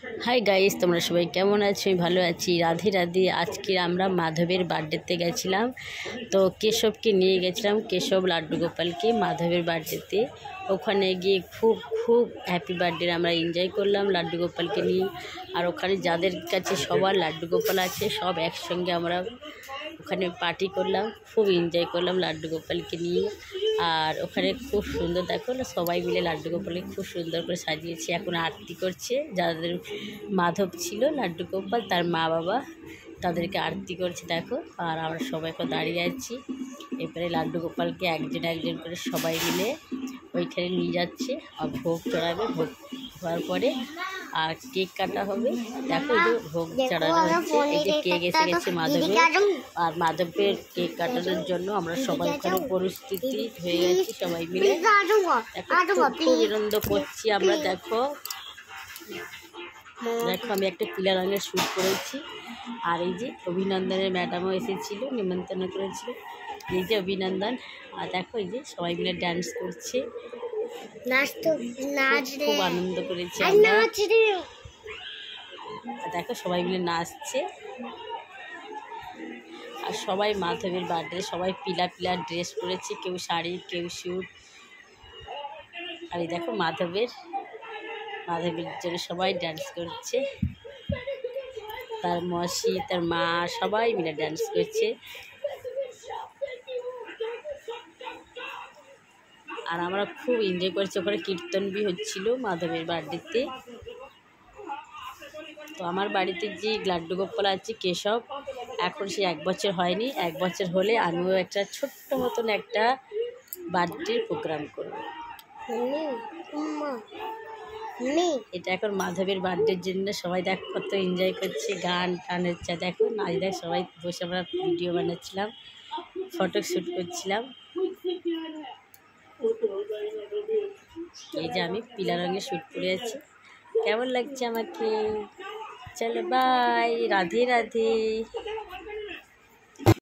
Hi guys, তোমরা সবাই কেমন আছো? আমি ভালো আছি। রাধে রাধে। আজকে আমরা মাধবের বার্থডেতে গেছিলাম, তো কেশবকে নিয়ে গেছিলাম, কেশব লাড্ডু গোপালকে মাধবের বার্থডেতে। ওখানে গিয়ে খুব খুব হ্যাপি বার্থডে আমরা এনজয় করলাম লাড্ডু গোপালকে নিয়ে। আর ওখানে যাদের কাছে সবার লাড্ডু গোপাল আছে সব একসঙ্গে আমরা ওখানে পার্টি করলাম, খুব এনজয় করলাম লাড্ডু গোপালকে নিয়ে। আর ওখানে খুব সুন্দর, দেখো না, সবাই মিলে লাড্ডু গোপালকে খুব সুন্দর করে সাজিয়েছে। এখন আরতি করছে, যাদের মাধব ছিল লাড্ডু গোপাল তার মা বাবা তাদেরকে আরতি করছে দেখো। আর আমরা সবাই দাঁড়িয়ে আছি। এরপরে লাড্ডু গোপালকে একজন একজন করে সবাই মিলে ওইখানে নিয়ে যাচ্ছে আর ভোগ চড়াবে। ভোগ হওয়ার পরে আর কেক কাটা হবে। দেখো এই যে ভোগ চড়ানো হচ্ছে, এই যে কেক এসে গেছে মাধবের। আর মাধবের কেক কাটানোর জন্য আমরা সবাই ওখানে পরিস্থিতি হয়ে গেছি, সবাই মিলে খুব আনন্দ করছি আমরা। দেখো দেখো আমি একটা পীলা রঙের স্যুট পরেছি। আর এই যে অভিনন্দনের ম্যাডামও এসেছিল, নিমন্ত্রণ করেছিল। এই যে অভিনন্দন। আর দেখো এই যে সবাই মিলে ডান্স করছে, খুব আনন্দ করেছি আমরা। দেখো সবাই মিলে নাচছে। আর সবাই মাধবের বার্থডে সবাই পিলা পিলা ড্রেস পরেছে, কেউ শাড়ি কেউ স্যুট। আর এই দেখো মাধবের জন্য সবাই ডান্স করছে, তার মাসি তার মা সবাই মিলে ডান্স করছে। আর আমরা খুব এনজয় করছি। ওখানে কীর্তন বি হচ্ছিল মাধবের বার্থডেতে। তো আমার বাড়িতে যে লাড্ডু গোপাল আছে কেশব, এখন সে 1 বছর হয়নি। 1 বছর হলে আমিও একটা ছোট্ট মতন একটা বার্থডের প্রোগ্রাম করব। এটা এখন মাধবের বার্থডের জন্য সবাই দেখ কত এনজয় করছে, গান টান হচ্ছে। দেখো নাচ দেখ, সবাই বসে আমরা ভিডিও বানাচ্ছিলাম, ফটো শ্যুট করছিলাম। এই যে আমি পিলা রঙের শ্যুট পরে আছি, কেমন লাগছে আমাকে? চলো বাই, রাধে রাধে।